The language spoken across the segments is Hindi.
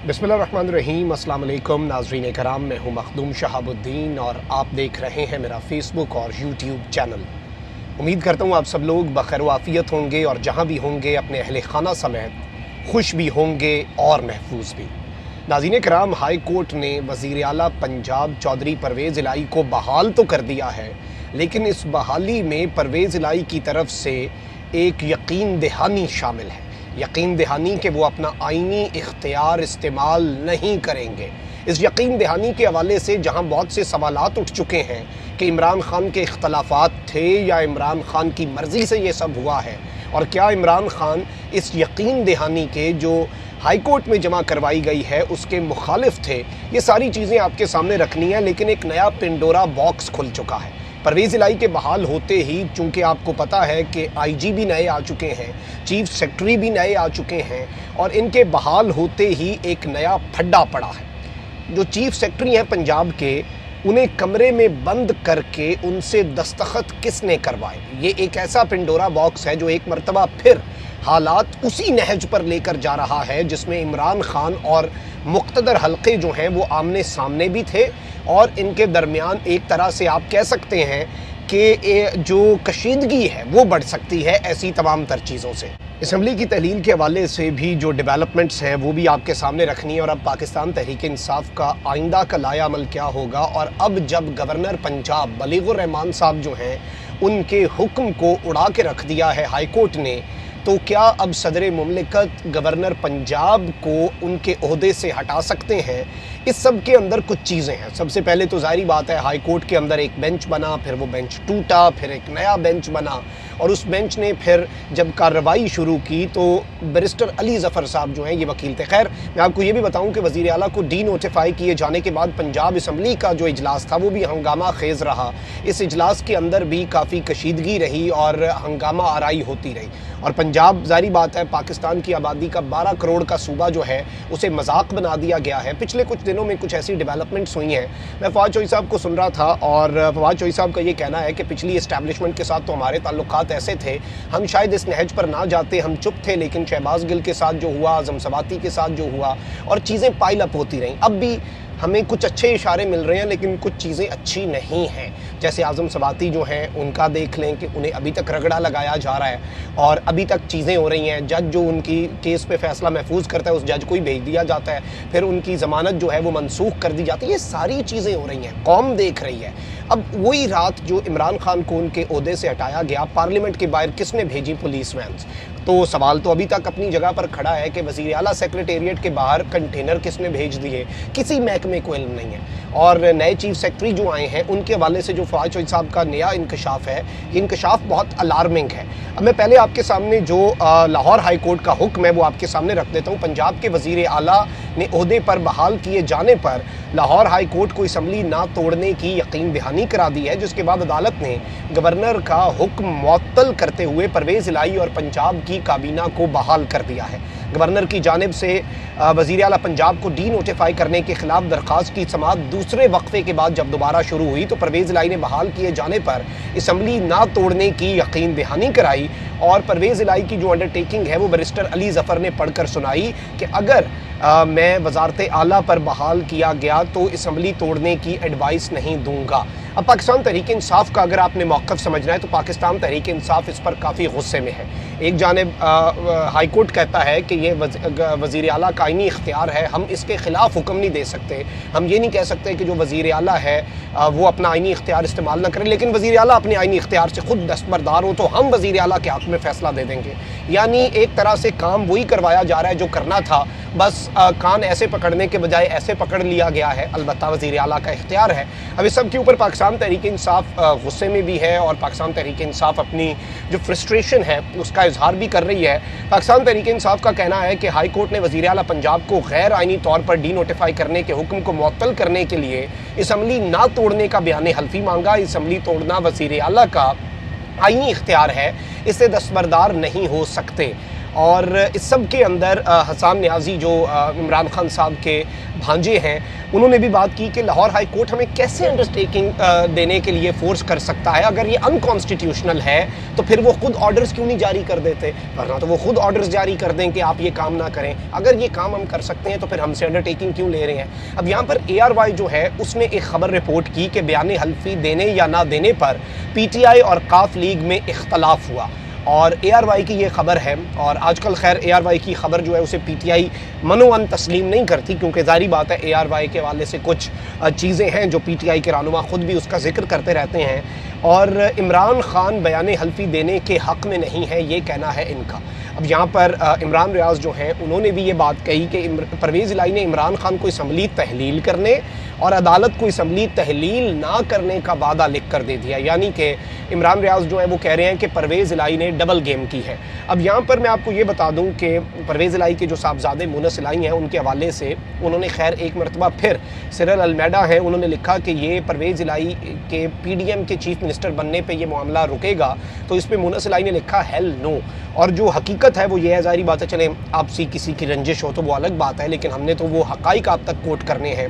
बिस्मिल्लाहिर्रहमानिर्रहीम। अस्सलाम वालेकुम नाज़रीन कराम, मैं हूँ मखदूम शहाबुद्दीन और आप देख रहे हैं मेरा फ़ेसबुक और यूट्यूब चैनल। उम्मीद करता हूँ आप सब लोग बखैर वाफ़ियत होंगे और जहाँ भी होंगे अपने अहले खाना समेत खुश भी होंगे और महफूज भी। नाज़रीन कराम, हाई कोर्ट ने वज़ीर आला पंजाब चौधरी परवेज़ इलाही को बहाल तो कर दिया है, लेकिन इस बहाली में परवेज़ इलाही की तरफ से एक यकीन दहानी शामिल है। यकीन दहानी कि वो अपना आइनी इख्तियार इस्तेमाल नहीं करेंगे। इस यकीन दहानी के हवाले से जहां बहुत से सवालात उठ चुके हैं कि इमरान खान के इख्तलाफात थे या इमरान खान की मर्ज़ी से ये सब हुआ है, और क्या इमरान खान इस यकीन दहानी के जो हाई कोर्ट में जमा करवाई गई है उसके मुखालिफ थे, ये सारी चीज़ें आपके सामने रखनी है। लेकिन एक नया पिंडोरा बॉक्स खुल चुका है। परवेज़ इलाही के बहाल होते ही, चूँकि आपको पता है कि आईजी भी नए आ चुके हैं, चीफ सेक्रेटरी भी नए आ चुके हैं, और इनके बहाल होते ही एक नया फड्डा पड़ा है। जो चीफ सेक्रेटरी हैं पंजाब के, उन्हें कमरे में बंद करके उनसे दस्तखत किसने करवाए? ये एक ऐसा पिंडोरा बॉक्स है जो एक मरतबा फिर हालात उसी नहज पर लेकर जा रहा है जिसमें इमरान खान और मुक़्तदर हल्के जो हैं वो आमने सामने भी थे, और इनके दरमियान एक तरह से आप कह सकते हैं कि जो कशीदगी है वो बढ़ सकती है ऐसी तमाम तर चीज़ों से। असम्बली की तहलील के हवाले से भी जो डेवलपमेंट्स हैं वो भी आपके सामने रखनी है, और अब पाकिस्तान तहरीक इंसाफ का आइंदा का लाया अमल क्या होगा। और अब जब गवर्नर पंजाब बलीगुर रहमान साहब जो हैं उनके हुक्म को उड़ा के रख दिया है हाई कोर्ट ने, तो क्या अब सदर मुमलिकत गवर्नर पंजाब को उनके ओहदे से हटा सकते हैं? इस सब के अंदर कुछ चीज़ें हैं। सबसे पहले तो ज़ाहिर बात है, हाई कोर्ट के अंदर एक बेंच बना, फिर वो बेंच टूटा, फिर एक नया बेंच बना, और उस बेंच ने फिर जब कार्रवाई शुरू की तो बैरिस्टर अली ज़फ़र साहब जो हैं ये वकील थे। खैर, मैं आपको ये भी बताऊं कि वज़ीर आला को डी नोटिफाई किए जाने के बाद पंजाब असम्बली का जो इजलास था वो भी हंगामा खेज़ रहा। इस इजलास के अंदर भी काफ़ी कशीदगी रही और हंगामा आराई होती रही। और पंजाब, ज़ाहिर बात है, पाकिस्तान की आबादी का 12 करोड़ का सूबा जो है उसे मजाक बना दिया गया है। पिछले कुछ दिनों में कुछ ऐसी डेवलपमेंट्स हुई हैं। मैं फवाद चौधरी साहब को सुन रहा था, और फवाद चौधरी साहब का ये कहना है कि पिछली इस्टेब्लिशमेंट के साथ तो हमारे ताल्लुकात ऐसे थे, हम शायद इस नहज पर ना जाते, हम चुप थे, लेकिन शहबाज गिल के साथ जो हुआ, आज़म सवाती के साथ जो हुआ, और चीज़ें पाइल अप होती रहीं। अब भी हमें कुछ अच्छे इशारे मिल रहे हैं, लेकिन कुछ चीज़ें अच्छी नहीं हैं। जैसे आज़म सवाती जो हैं उनका देख लें कि उन्हें अभी तक रगड़ा लगाया जा रहा है और अभी तक चीज़ें हो रही हैं। जज जो उनकी केस पे फैसला महफूज करता है उस जज को ही भेज दिया जाता है, फिर उनकी ज़मानत जो है वो मनसूख कर दी जाती है। ये सारी चीज़ें हो रही हैं, कौम देख रही है। अब वही रात जो इमरान खान को उनके ओहदे से हटाया गया, पार्लियामेंट के बाहर किसने भेजी पुलिस वैन्स? तो सवाल तो अभी तक अपनी जगह पर खड़ा है कि वज़ीर आला सेक्रेटेरिएट के बाहर कंटेनर किसने भेज दिए? किसी महकमे को इल्म नहीं है। और नए चीफ सेक्रेटरी जो आए हैं उनके हवाले से जो फवाद चौधरी साहब का नया इंकशाफ है, ये इंकशाफ बहुत अलार्मिंग है। अब मैं पहले आपके सामने जो लाहौर हाई कोर्ट का हुक्म है वो आपके सामने रख देता हूँ। पंजाब के वज़ीर आला ने ओहदे पर बहाल किए जाने पर लाहौर हाई कोर्ट को असम्बली ना तोड़ने की यकीन दहानी करा दी है, जिसके बाद अदालत ने गवर्नर का हुक्म मुअत्तल करते हुए परवेज़ इलाही और पंजाब की काबीना को बहाल कर दिया है। गवर्नर की जानिब से वज़ीर आला पंजाब को डी नोटिफाई करने के खिलाफ दरख्वास्त की समाअत दूसरे वक्फे के बाद जब दोबारा शुरू हुई तो परवेज़ इलाही ने बहाल किए जाने पर असम्बली ना तोड़ने की यकीन दहानी कराई, और परवेज़ इलाही की जो अंडरटेकिंग है वो बैरिस्टर अली ज़फ़र ने पढ़कर सुनाई कि अगर मैं वज़ारत आला पर बहाल किया गया तो असम्बली तोड़ने की एडवाइस नहीं दूंगा। अब पाकिस्तान तहरीक इंसाफ का अगर आपने मौक़िफ़ समझना है तो पाकिस्तान तहरीक इंसाफ इस पर काफ़ी गुस्से में है। एक जानिब हाई कोर्ट कहता है कि ये वज़ीर आला का आइनी इख्तियार है, हम इसके ख़िलाफ़ हुक्म नहीं दे सकते, हम ये नहीं कह सकते कि जो वज़ीर आला है वो अपना आइनी इख्तियार इस्तेमाल ना करें, लेकिन वज़ीर आला अपने आइनी इख्तियार से ख़ुद दस्तबरदार हो तो हम वज़ीर आला के हक़ में फ़ैसला दे देंगे। यानी एक तरह से काम वही करवाया जा रहा है जो करना था, बस कान ऐसे पकड़ने के बजाय ऐसे पकड़ लिया गया है। अलबत्ता वज़ीर आला का इख्तियार है। अब इस सब के ऊपर पाकिस्तान तहरीक इंसाफ गुस्से में भी है, और पाकिस्तान तहरीक इंसाफ अपनी जो फ्रस्ट्रेशन है उसका इजहार भी कर रही है। पाकिस्तान तहरीक इंसाफ का कहना है कि हाई कोर्ट ने वज़ीर आला पंजाब को गैर आइनी तौर पर डी नोटिफाई करने के हुक्म को मुअत्तल करने के लिए असम्बली ना तोड़ने का बयान हल्फी मांगा। असम्बली तोड़ना वज़ीर आला का आइनी इख्तियार है, इससे दस्तबरदार नहीं हो सकते। और इस सब के अंदर हसन न्याजी जो इमरान खान साहब के भांजे हैं, उन्होंने भी बात की कि लाहौर हाई कोर्ट हमें कैसे अंडरटेकिंग देने के लिए फोर्स कर सकता है। अगर ये अनकॉन्स्टिट्यूशनल है तो फिर वो खुद ऑर्डर्स क्यों नहीं जारी कर देते, वरना तो वो खुद ऑर्डर्स जारी कर दें कि आप ये काम ना करें। अगर ये काम हम कर सकते हैं तो फिर हमसे अंडरटेकिंग क्यों ले रहे हैं। अब यहाँ पर ARY जो है उसने एक खबर रिपोर्ट की कि बयान हल्फी देने या ना देने पर PTI और काफ लीग में इख्तलाफ हुआ, और ARY की ये खबर है। और आजकल खैर ARY की खबर जो है उसे PTI मनोअन तस्लीम नहीं करती, क्योंकि ज़ाहिर बात है ARY के हवाले से कुछ चीज़ें हैं जो PTI के रहनुमा ख़ुद भी उसका जिक्र करते रहते हैं। और इमरान खान बयान हल्फी देने के हक़ में नहीं है, ये कहना है इनका। अब यहाँ पर इमरान रियाज जो हैं उन्होंने भी ये बात कही कि परवेज़ इलाही ने इमरान खान को असम्बली तहलील करने और अदालत को असम्बली तहलील ना करने का वादा लिख कर दे दिया। यानी कि इमरान रियाज जो है वो कह रहे हैं कि परवेज़ इलाही ने डबल गेम की है। अब यहाँ पर मैं आपको ये बता दूँ कि परवेज़ इलाही के जो साहबजादे मुनस इलाही हैं उनके हवाले से उन्होंने खैर एक मरतबा फिर सिरल अलमेडा हैं, उन्होंने लिखा कि ये परवेज़ इलाही के PDM के चीफ मिनिस्टर बनने पर यह मामला रुकेगा, तो इस पर मुनस इलाही ने लिखा हेल नो। और जो हकीकत है वो ये है, ज़ाहिर बात है, चले आपसी किसी की रंजिश हो तो वो अलग बात है, लेकिन हमने तो वो हक़ाइक़ आप तक कोट करने हैं।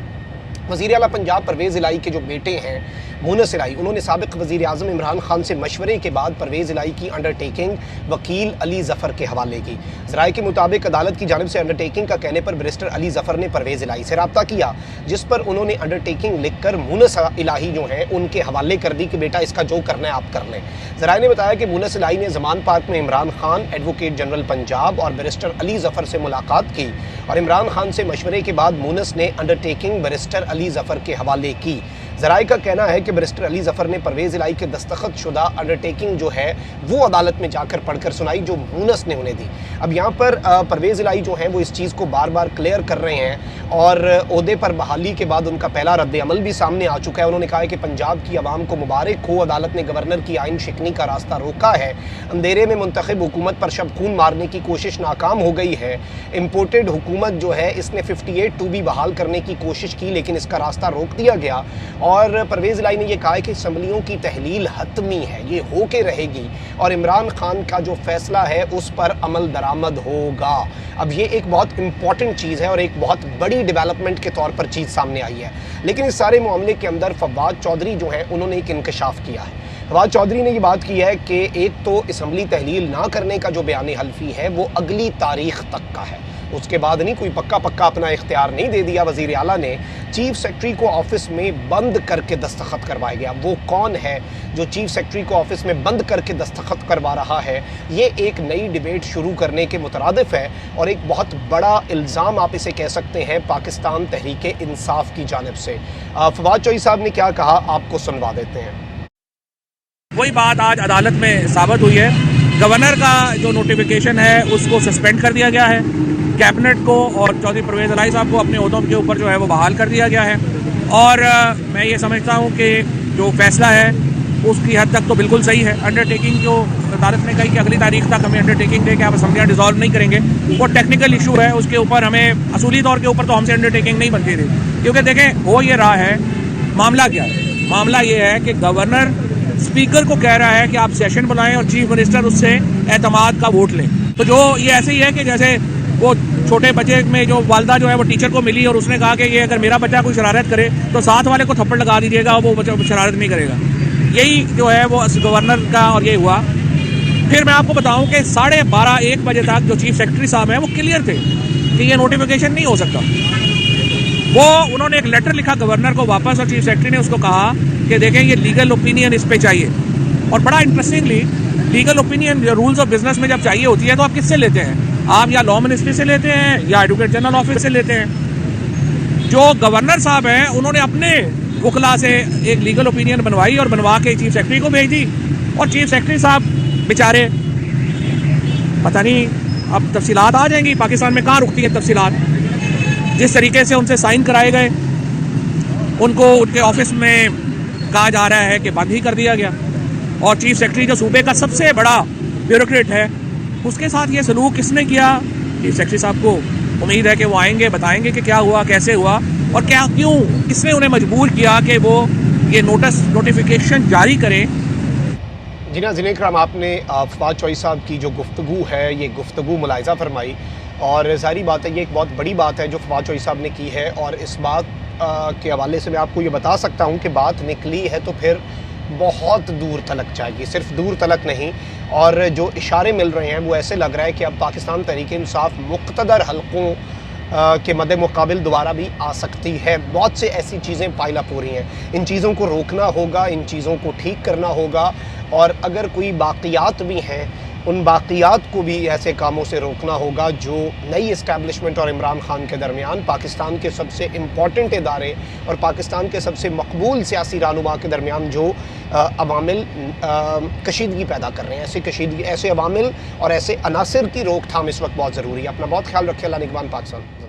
वज़ीर आला पंजाब परवेज़ इलाही के जो बेटे हैं मुनस इलाही, उन्होंने साबिक़ वज़ीर आज़म इमरान खान से मशवरे के बाद परवेज़ इलाही की अंडरटेकिंग वकील अली ज़फ़र के हवाले की। ज़राए के मुताबिक अदालत की जानिब से अंडरटेकिंग का कहने पर बैरिस्टर अली ज़फ़र ने परवेज़ इलाही से रब्ता किया, जिस पर उन्होंने अंडरटेकिंग लिख कर मुनस इलाही जो हैं उनके हवाले कर दी कि बेटा इसका जो करना है आप कर लें। ज़राए ने बताया कि मुनस इलाही ने ज़मान पार्क में इमरान खान, एडवोकेट जनरल पंजाब और बैरिस्टर अली ज़फ़र से मुलाकात की, और इमरान खान से मशवरे के बाद मुनस ने अंडरटेकिंग बैरिस्टर अली ज़फ़र के हवाले की। ज़राए का कहना है कि बैरिस्टर अली ज़फ़र ने परवेज़ इलाही के दस्तखत शुदा अंडरटेकिंग जो है वो अदालत में जाकर पढ़कर सुनाई, जो मुनस ने उन्हें दी। अब यहाँ पर परवेज़ इलाही जो हैं वो इस चीज़ को बार बार क्लियर कर रहे हैं, और ओहदे पर बहाली के बाद उनका पहला रद्द-ए-अमल भी सामने आ चुका है। उन्होंने कहा है कि पंजाब की आवाम को मुबारक हो, अदालत ने गवर्नर की आइन शिकनी का रास्ता रोका है, अंधेरे में मुंतखब हुकूमत पर शब खून मारने की कोशिश नाकाम हो गई है। इम्पोर्टेड हुकूमत जो है इसने 58(2) बहाल करने की कोशिश की, लेकिन इसका रास्ता रोक दिया गया। और परवेज़ इलाही ने यह कहा है कि असम्बलियों की तहलील हतमी है, ये हो के रहेगी, और इमरान खान का जो फैसला है उस पर अमल दरामद होगा। अब ये एक बहुत इंपॉर्टेंट चीज़ है और एक बहुत बड़ी डेवलपमेंट के तौर पर चीज़ सामने आई है। लेकिन इस सारे मामले के अंदर फवाद चौधरी जो हैं उन्होंने एक इंकशाफ किया है। फवाद चौधरी ने ये बात की है कि एक तो असम्बली तहलील ना करने का जो बयान हल्फी है वो अगली तारीख तक का है, उसके बाद नहीं, कोई पक्का अपना इख्तियार नहीं दे दिया। वज़ीर आला ने चीफ सेक्रेटरी को ऑफिस में बंद करके दस्तखत करवाया गया। वो कौन है जो चीफ सेक्रेटरी को ऑफिस में बंद करके दस्तखत करवा रहा है? ये एक नई डिबेट शुरू करने के मुतरादिफ है और एक बहुत बड़ा इल्ज़ाम आप इसे कह सकते हैं पाकिस्तान तहरीक इंसाफ की जानिब से। फवाद चौधरी साहब ने क्या कहा, आपको सुनवा देते हैं। वही बात आज अदालत में साबित हुई है। गवर्नर का जो नोटिफिकेशन है उसको सस्पेंड कर दिया गया है, कैबिनेट को और चौधरी परवेज़ इलाही साहब को अपने ओहदों के ऊपर जो है वो बहाल कर दिया गया है। और मैं ये समझता हूँ कि जो फैसला है उसकी हद तक तो बिल्कुल सही है। अंडरटेकिंग जो अदालत ने कही कि अगली तारीख तक हमें अंडरटेकिंग दे के आप असम्बलियाँ डिज़ोल्व नहीं करेंगे, वो टेक्निकल इशू है, उसके ऊपर हमें असूली तौर के ऊपर तो हमसे अंडरटेकिंग नहीं बनती थी। क्योंकि देखें हो ये रहा है, मामला क्या है, मामला ये है कि गवर्नर स्पीकर को कह रहा है कि आप सेशन बुलाएं और चीफ मिनिस्टर उससे एतमाद का वोट लें। तो जो ये ऐसे ही है कि जैसे वो छोटे बच्चे में जो वालदा जो है वो टीचर को मिली और उसने कहा कि ये अगर मेरा बच्चा कोई शरारत करे तो साथ वाले को थप्पड़ लगा दीजिएगा, वो बच्चा शरारत नहीं करेगा। यही जो है वो गवर्नर का और ये हुआ। फिर मैं आपको बताऊं कि 12:30-1 बजे तक जो चीफ सेक्रेटरी साहब हैं वो क्लियर थे कि ये नोटिफिकेशन नहीं हो सकता। वो उन्होंने एक लेटर लिखा गवर्नर को वापस और चीफ सेक्रेटरी ने उसको कहा कि देखें ये लीगल ओपिनियन इस पे चाहिए। और बड़ा interestingly legal opinion rules of business में जब चाहिए होती है तो आप किससे लेते हैं? आप या लॉ मिनिस्ट्री से लेते हैं या एडवोकेट जनरल ऑफिस से लेते हैं। जो गवर्नर साहब हैं उन्होंने अपने वकला से एक लीगल ओपिनियन बनवाई और बनवा के चीफ सेक्रेटरी को भेज दी। और चीफ सेक्रेटरी साहब बेचारे पता नहीं अब तफसीलात आ जाएंगी, पाकिस्तान में कहाँ रुकती है तफसीलात। जिस तरीके से उनसे साइन कराए गए उनको उनके ऑफिस में कहा जा रहा है कि बंद ही कर दिया गया। और चीफ सेक्रेटरी जो सूबे का सबसे बड़ा ब्यूरोक्रेट है उसके साथ ये सलूक किसने किया? चीफ सेक्रेटरी साहब को उम्मीद है कि वो आएंगे, बताएंगे कि क्या हुआ, कैसे हुआ और क्या क्यों इसने उन्हें मजबूर किया कि वो ये नोटिफिकेशन जारी करें। जी नाज़रीन इकराम, आपने फवाद चौधरी साहब की जो गुफ्तगू है, ये गुफ्तगू मुलाहिज़ा फरमाई और ज़ाहिर बात है ये एक बहुत बड़ी बात है जो फवाद चौधरी साहब ने की है। और इस बात के हवाले से मैं आपको ये बता सकता हूँ कि बात निकली है तो फिर बहुत दूर तलक जाएगी, सिर्फ दूर तलक नहीं। और जो इशारे मिल रहे हैं वो ऐसे लग रहा है कि अब पाकिस्तान तहरीक इंसाफ मुक़्तदर हलकों के मद्दे मुकाबिल दोबारा भी आ सकती है। बहुत से ऐसी चीज़ें पाइल अप हो रही हैं, इन चीज़ों को रोकना होगा, इन चीज़ों को ठीक करना होगा। और अगर कोई बाक़ियात भी हैं, उन बाक़ियात को भी ऐसे कामों से रोकना होगा जो नई इस्टेब्लिशमेंट और इमरान खान के दरमियान पाकिस्तान के सबसे इम्पॉर्टेंट इदारे और पाकिस्तान के सबसे मकबूल सियासी रहनुमा के दरमियान जो अवामिल कशीदगी पैदा कर रहे हैं। ऐसी कशीदगी, ऐसे अवामिल और ऐसे अनासर की रोकथाम इस वक्त बहुत ज़रूरी है। अपना बहुत ख्याल रखें। अल्लाह निगहबान पाकिस्तान।